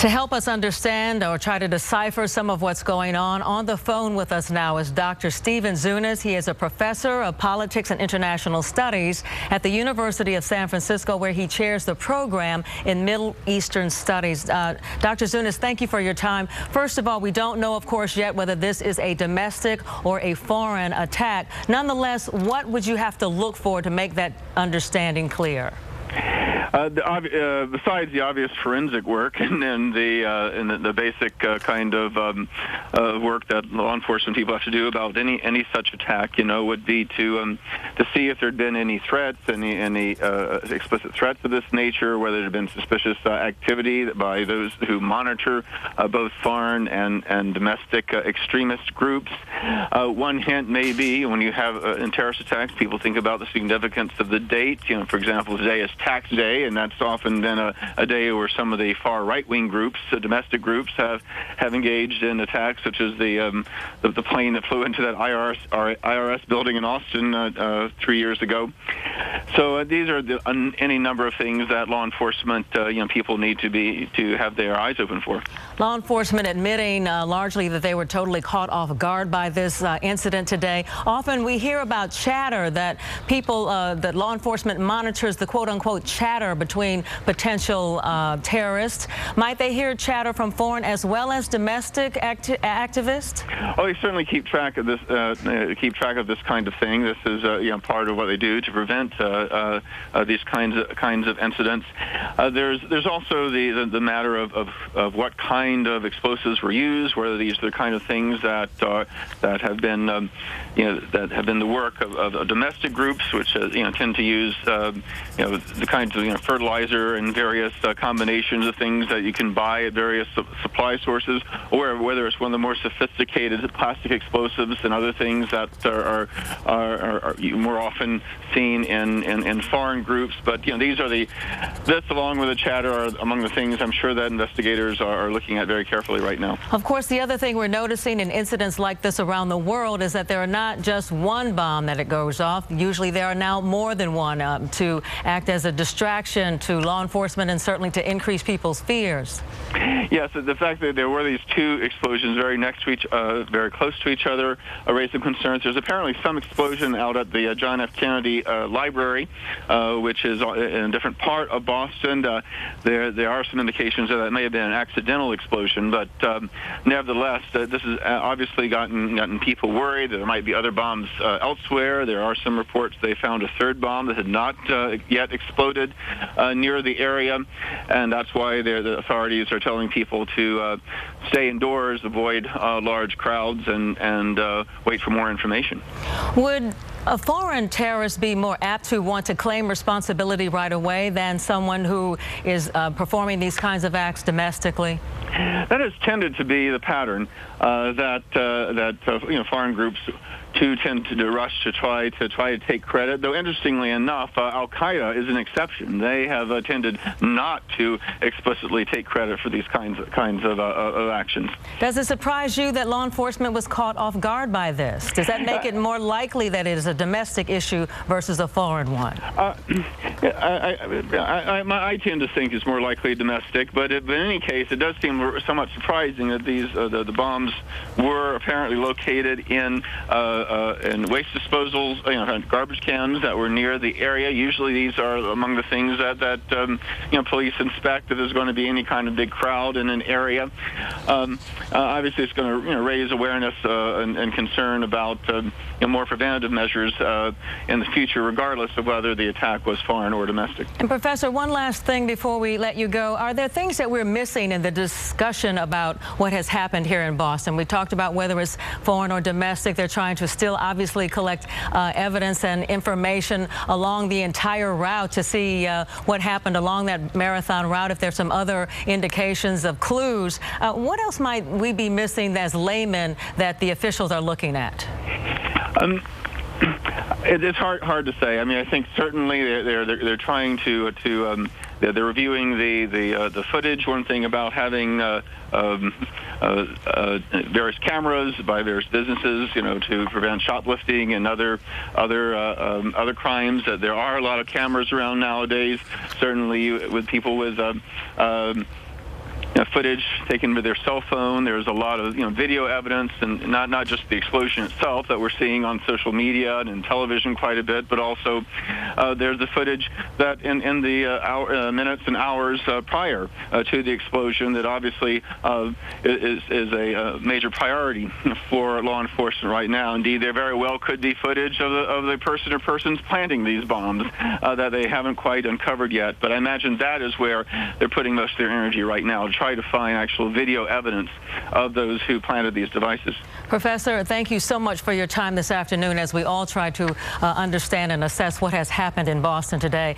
To help us understand or try to decipher some of what's going on the phone with us now is Dr. Stephen Zunes. He is a professor of politics and international studies at the University of San Francisco, where he chairs the program in Middle Eastern Studies. Dr. Zunes, thank you for your time. First of all, we don't know, of course, yet whether this is a domestic or a foreign attack. Nonetheless, what would you have to look for to make that understanding clear? Besides the obvious forensic work and the basic kind of work that law enforcement people have to do about any such attack, would be to see if there'd been any threats, any explicit threats of this nature, whether there'd been suspicious activity by those who monitor both foreign and domestic extremist groups. One hint may be when you have in terrorist attacks, people think about the significance of the date. For example, today is tax day, and that's often been a day where some of the far right-wing groups, domestic groups, have engaged in attacks, such as the plane that flew into that IRS building in Austin 3 years ago. So these are any number of things that law enforcement, people need to have their eyes open for. Law enforcement admitting largely that they were totally caught off guard by this incident today. Often we hear about chatter that that law enforcement monitors the quote-unquote chatter between potential terrorists. Might they hear chatter from foreign as well as domestic activists? Oh, they certainly keep track of this. This kind of thing. This is part of what they do to prevent these kinds of incidents. There's also the matter of what kind of explosives were used, whether these are the kind of things that have been that have been the work of domestic groups, which tend to use the kinds of fertilizer and various combinations of things that you can buy at various supply sources, or whether it's one of the more sophisticated plastic explosives and other things that are more often seen in foreign groups. But this along with the chatter are among the things I'm sure that investigators are looking at very carefully right now. Of course, the other thing we're noticing in incidents like this around the world is that there are not just one bomb that it goes off. Usually there are now more than one to act as a distraction to law enforcement and certainly to increase people's fears. Yes, the fact that there were these two explosions very very close to each other raised some concerns. There's apparently some explosion out at the John F. Kennedy Library, which is in a different part of Boston. There are some indications that it may have been an accidental explosion, but nevertheless, this has obviously gotten people worried. There might be other bombs elsewhere. There are some reports they found a third bomb that had not yet exploded near the area, and that's why the authorities are telling people to stay indoors, avoid large crowds, and wait for more information. Would a foreign terrorist be more apt to want to claim responsibility right away than someone who is performing these kinds of acts domestically? That has tended to be the pattern, that foreign groups tend to rush to try to take credit. Though interestingly enough, Al-Qaeda is an exception. They have tended not to explicitly take credit for these kinds of actions. Does it surprise you that law enforcement was caught off guard by this? Does that make it more likely that it is a domestic issue versus a foreign one? I tend to think it's more likely domestic, but in any case, it does seem somewhat surprising that these the bombs were apparently located in waste disposals, garbage cans that were near the area. Usually these are among the things that police inspect if there's going to be any kind of big crowd in an area. Obviously, it's going to raise awareness and concern about more preventative measures in the future, regardless of whether the attack was foreign or domestic. And Professor, one last thing before we let you go. Are there things that we're missing in the discussion about what has happened here in Boston? We talked about whether it's foreign or domestic. They're trying to still obviously collect evidence and information along the entire route to see what happened along that marathon route, if there's some other indications of clues. What else might we be missing as laymen that the officials are looking at? It's hard to say. I mean, I think certainly they're trying to they're reviewing the footage. One thing about having various cameras by various businesses, to prevent shoplifting and other crimes. There are a lot of cameras around nowadays. Certainly, with people with footage taken with their cell phone. There's a lot of video evidence, and not just the explosion itself that we're seeing on social media and television quite a bit, but also there's the footage that in the minutes and hours prior to the explosion that obviously is a major priority for law enforcement right now. Indeed, there very well could be footage of the person or persons planting these bombs that they haven't quite uncovered yet. But I imagine that is where they're putting most of their energy right now, to try to find actual video evidence of those who planted these devices. Professor, thank you so much for your time this afternoon as we all try to understand and assess what has happened in Boston today.